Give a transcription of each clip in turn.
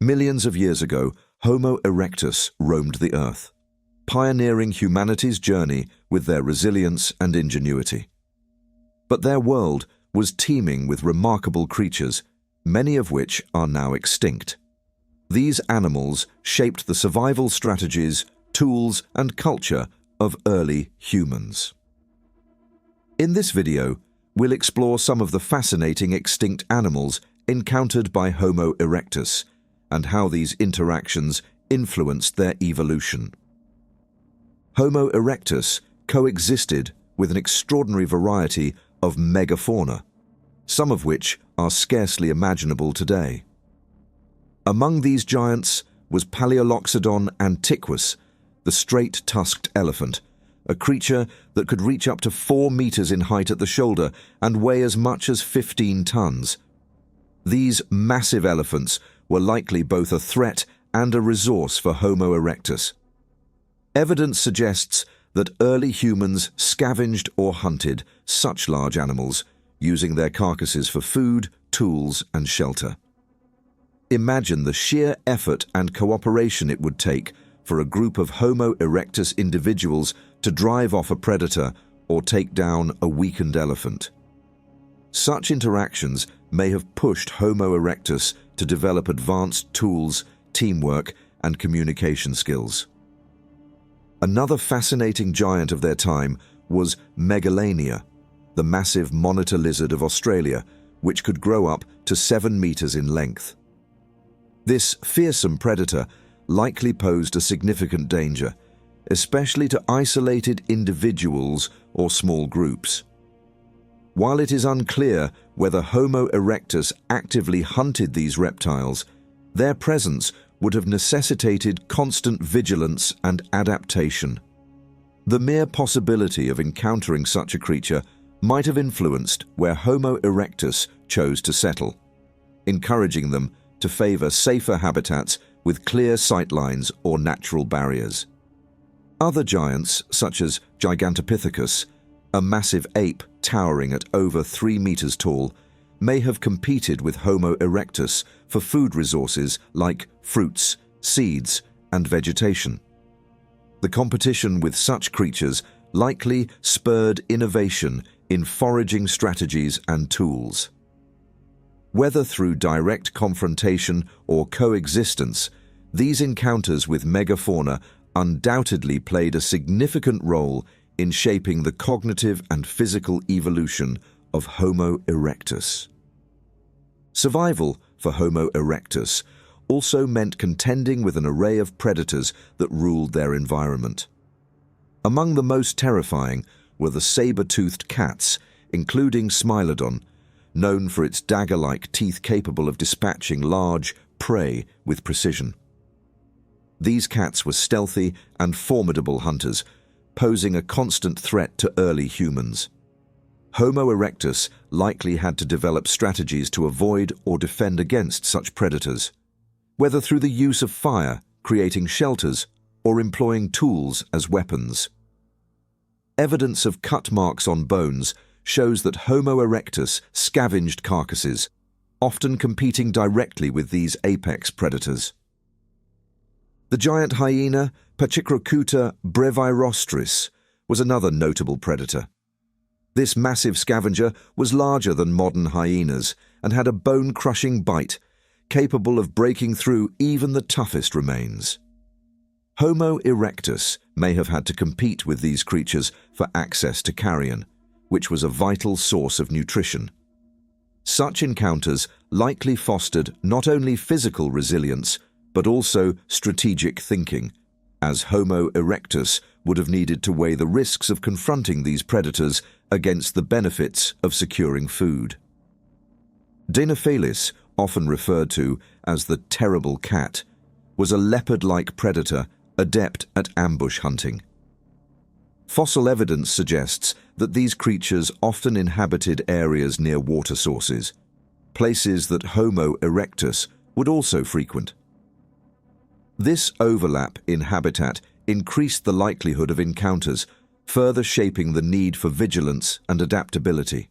Millions of years ago, Homo erectus roamed the earth, pioneering humanity's journey with their resilience and ingenuity. But their world was teeming with remarkable creatures, many of which are now extinct. These animals shaped the survival strategies, tools, and culture of early humans. In this video, we'll explore some of the fascinating extinct animals encountered by Homo erectus and how these interactions influenced their evolution. Homo erectus coexisted with an extraordinary variety of megafauna, some of which are scarcely imaginable today. Among these giants was Paleoloxodon antiquus, the straight-tusked elephant, a creature that could reach up to 4 meters in height at the shoulder and weigh as much as 15 tons. These massive elephants were likely both a threat and a resource for Homo erectus. Evidence suggests that early humans scavenged or hunted such large animals, using their carcasses for food, tools, and shelter. Imagine the sheer effort and cooperation it would take for a group of Homo erectus individuals to drive off a predator or take down a weakened elephant. Such interactions may have pushed Homo erectus to develop advanced tools, teamwork, and communication skills. Another fascinating giant of their time was Megalania, the massive monitor lizard of Australia, which could grow up to 7 meters in length. This fearsome predator likely posed a significant danger, especially to isolated individuals or small groups. While it is unclear whether Homo erectus actively hunted these reptiles, their presence would have necessitated constant vigilance and adaptation. The mere possibility of encountering such a creature might have influenced where Homo erectus chose to settle, encouraging them to favor safer habitats with clear sightlines or natural barriers. Other giants, such as Gigantopithecus, a massive ape towering at over 3 meters tall, may have competed with Homo erectus for food resources like fruits, seeds, and vegetation. The competition with such creatures likely spurred innovation in foraging strategies and tools. Whether through direct confrontation or coexistence, these encounters with megafauna undoubtedly played a significant role in shaping the cognitive and physical evolution of Homo erectus. Survival for Homo erectus also meant contending with an array of predators that ruled their environment. Among the most terrifying were the saber-toothed cats, including Smilodon, known for its dagger-like teeth capable of dispatching large prey with precision. These cats were stealthy and formidable hunters, posing a constant threat to early humans. Homo erectus likely had to develop strategies to avoid or defend against such predators, whether through the use of fire, creating shelters, or employing tools as weapons. Evidence of cut marks on bones shows that Homo erectus scavenged carcasses, often competing directly with these apex predators. The giant hyena, Pachyrhocutta brevirostris, was another notable predator. This massive scavenger was larger than modern hyenas and had a bone-crushing bite, capable of breaking through even the toughest remains. Homo erectus may have had to compete with these creatures for access to carrion, which was a vital source of nutrition. Such encounters likely fostered not only physical resilience, but also strategic thinking, as Homo erectus would have needed to weigh the risks of confronting these predators against the benefits of securing food. Deinofelis, often referred to as the terrible cat, was a leopard-like predator adept at ambush hunting. Fossil evidence suggests that these creatures often inhabited areas near water sources, places that Homo erectus would also frequent. This overlap in habitat increased the likelihood of encounters, further shaping the need for vigilance and adaptability.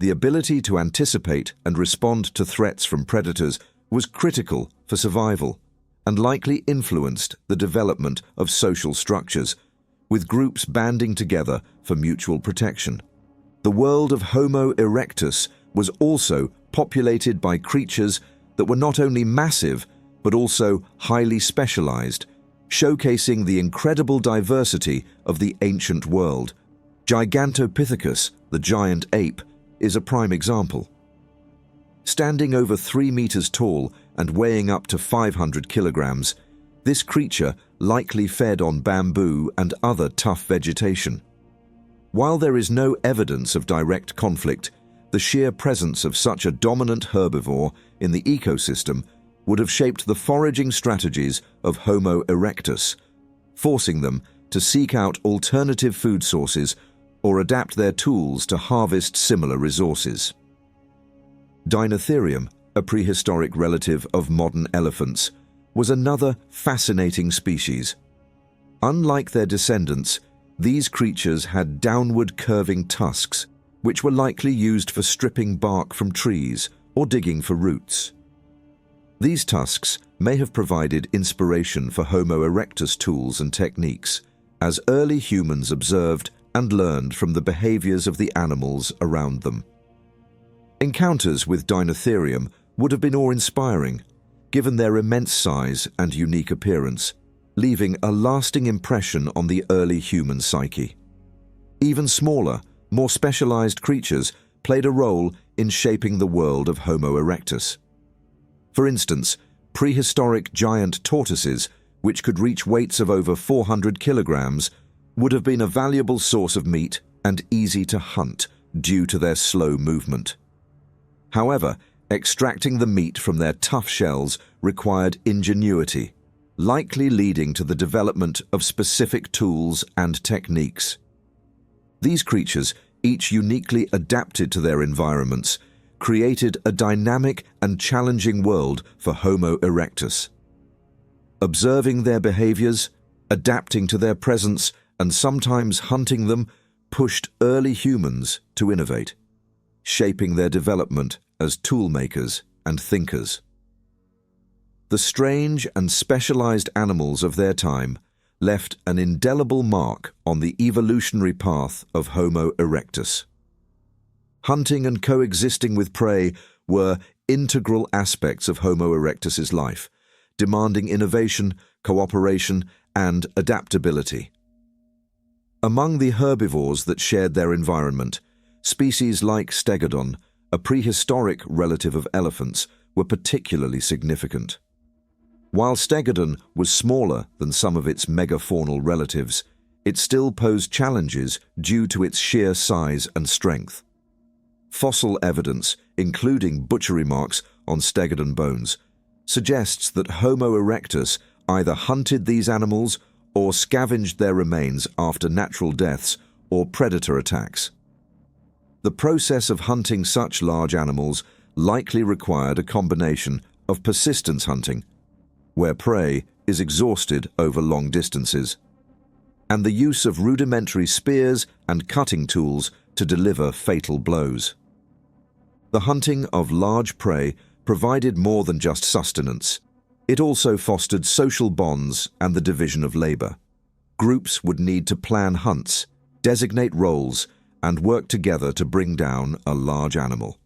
The ability to anticipate and respond to threats from predators was critical for survival and likely influenced the development of social structures, with groups banding together for mutual protection. The world of Homo erectus was also populated by creatures that were not only massive but also highly specialized, showcasing the incredible diversity of the ancient world. Gigantopithecus, the giant ape, is a prime example. Standing over 3 meters tall and weighing up to 500 kilograms, this creature likely fed on bamboo and other tough vegetation. While there is no evidence of direct conflict, the sheer presence of such a dominant herbivore in the ecosystem would have shaped the foraging strategies of Homo erectus, forcing them to seek out alternative food sources or adapt their tools to harvest similar resources. Dinotherium, a prehistoric relative of modern elephants, was another fascinating species. Unlike their descendants, these creatures had downward curving tusks, which were likely used for stripping bark from trees or digging for roots. These tusks may have provided inspiration for Homo erectus tools and techniques, as early humans observed and learned from the behaviors of the animals around them. Encounters with Dinotherium would have been awe-inspiring, given their immense size and unique appearance, leaving a lasting impression on the early human psyche. Even smaller, more specialized creatures played a role in shaping the world of Homo erectus. For instance, prehistoric giant tortoises, which could reach weights of over 400 kilograms, would have been a valuable source of meat and easy to hunt due to their slow movement. However, extracting the meat from their tough shells required ingenuity, likely leading to the development of specific tools and techniques. These creatures, each uniquely adapted to their environments, created a dynamic and challenging world for Homo erectus. Observing their behaviors, adapting to their presence, and sometimes hunting them pushed early humans to innovate, shaping their development as toolmakers and thinkers. The strange and specialized animals of their time left an indelible mark on the evolutionary path of Homo erectus. Hunting and coexisting with prey were integral aspects of Homo erectus's life, demanding innovation, cooperation, and adaptability. Among the herbivores that shared their environment, species like Stegodon, a prehistoric relative of elephants, were particularly significant. While Stegodon was smaller than some of its megafaunal relatives, it still posed challenges due to its sheer size and strength. Fossil evidence, including butchery marks on Stegodon bones, suggests that Homo erectus either hunted these animals or scavenged their remains after natural deaths or predator attacks. The process of hunting such large animals likely required a combination of persistence hunting, where prey is exhausted over long distances, and the use of rudimentary spears and cutting tools to deliver fatal blows. The hunting of large prey provided more than just sustenance. It also fostered social bonds and the division of labor. Groups would need to plan hunts, designate roles, and work together to bring down a large animal.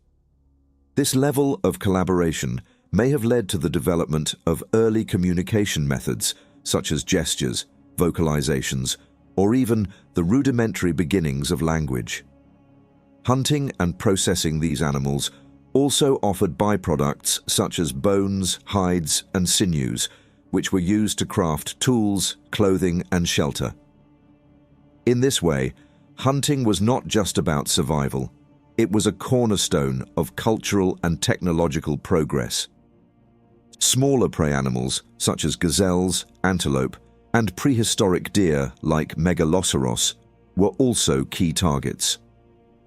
This level of collaboration may have led to the development of early communication methods such as gestures, vocalizations, or even the rudimentary beginnings of language. Hunting and processing these animals also offered byproducts such as bones, hides, and sinews, which were used to craft tools, clothing, and shelter. In this way, hunting was not just about survival. It was a cornerstone of cultural and technological progress. Smaller prey animals, such as gazelles, antelope, and prehistoric deer like megaloceros, were also key targets.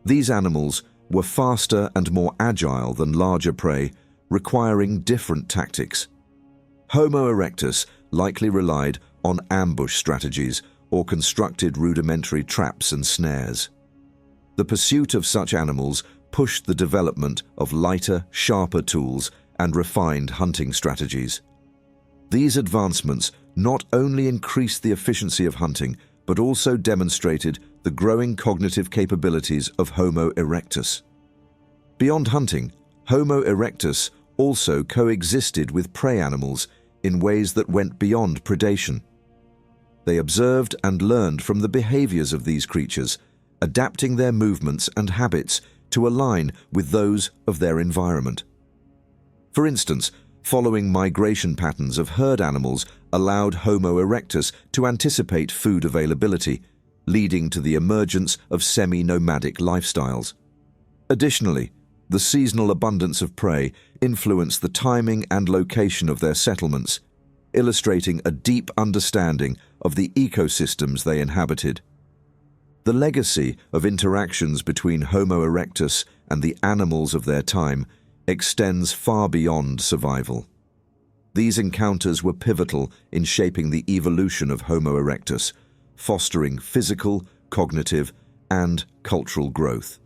These animals were faster and more agile than larger prey, requiring different tactics. Homo erectus likely relied on ambush strategies or constructed rudimentary traps and snares. The pursuit of such animals pushed the development of lighter, sharper tools and refined hunting strategies. These advancements not only increased the efficiency of hunting, but also demonstrated the growing cognitive capabilities of Homo erectus. Beyond hunting, Homo erectus also coexisted with prey animals in ways that went beyond predation. They observed and learned from the behaviors of these creatures, adapting their movements and habits to align with those of their environment. For instance, following migration patterns of herd animals allowed Homo erectus to anticipate food availability, leading to the emergence of semi-nomadic lifestyles. Additionally, the seasonal abundance of prey influenced the timing and location of their settlements, illustrating a deep understanding of the ecosystems they inhabited. The legacy of interactions between Homo erectus and the animals of their time extends far beyond survival. These encounters were pivotal in shaping the evolution of Homo erectus, fostering physical, cognitive, and cultural growth.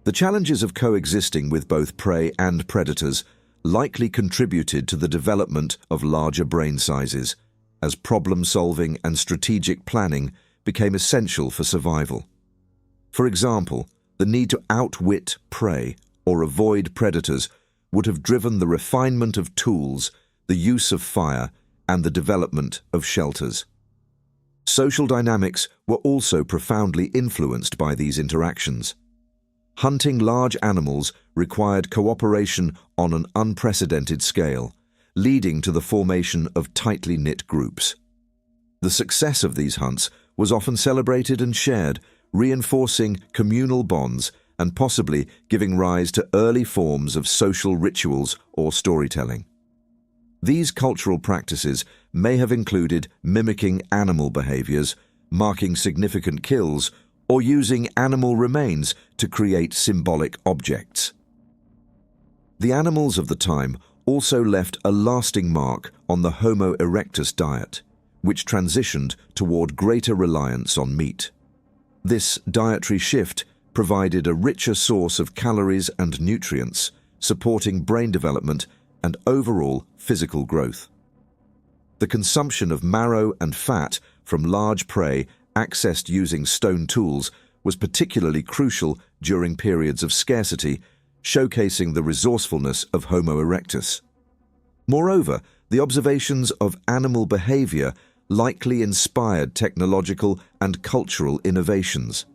The challenges of coexisting with both prey and predators likely contributed to the development of larger brain sizes, as problem-solving and strategic planning became essential for survival. For example, the need to outwit prey or avoid predators would have driven the refinement of tools, the use of fire, and the development of shelters. Social dynamics were also profoundly influenced by these interactions. Hunting large animals required cooperation on an unprecedented scale, leading to the formation of tightly knit groups. The success of these hunts was often celebrated and shared, reinforcing communal bonds and possibly giving rise to early forms of social rituals or storytelling. These cultural practices may have included mimicking animal behaviors, marking significant kills, or using animal remains to create symbolic objects. The animals of the time also left a lasting mark on the Homo erectus diet, which transitioned toward greater reliance on meat. This dietary shift provided a richer source of calories and nutrients, supporting brain development and overall physical growth. The consumption of marrow and fat from large prey accessed using stone tools was particularly crucial during periods of scarcity, showcasing the resourcefulness of Homo erectus. Moreover, the observations of animal behavior likely inspired technological and cultural innovations.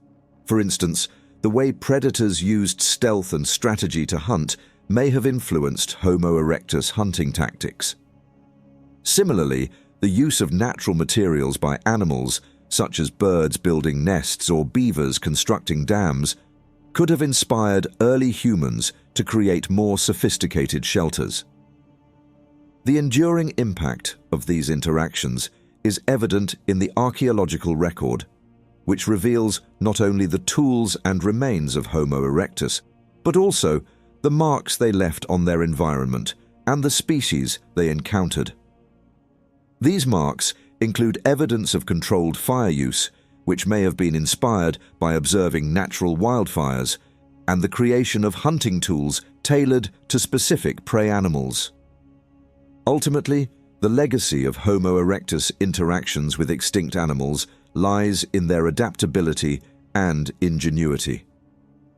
For instance, the way predators used stealth and strategy to hunt may have influenced Homo erectus hunting tactics. Similarly, the use of natural materials by animals, such as birds building nests or beavers constructing dams, could have inspired early humans to create more sophisticated shelters. The enduring impact of these interactions is evident in the archaeological record, which reveals not only the tools and remains of Homo erectus, but also the marks they left on their environment and the species they encountered. These marks include evidence of controlled fire use, which may have been inspired by observing natural wildfires, and the creation of hunting tools tailored to specific prey animals. Ultimately, the legacy of Homo erectus interactions with extinct animals lies in their adaptability and ingenuity.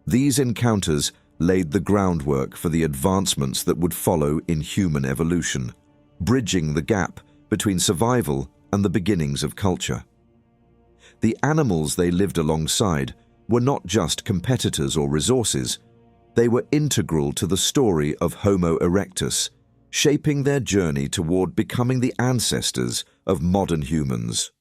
These encounters laid the groundwork for the advancements that would follow in human evolution, bridging the gap between survival and the beginnings of culture. The animals they lived alongside were not just competitors or resources, they were integral to the story of Homo erectus, shaping their journey toward becoming the ancestors of modern humans.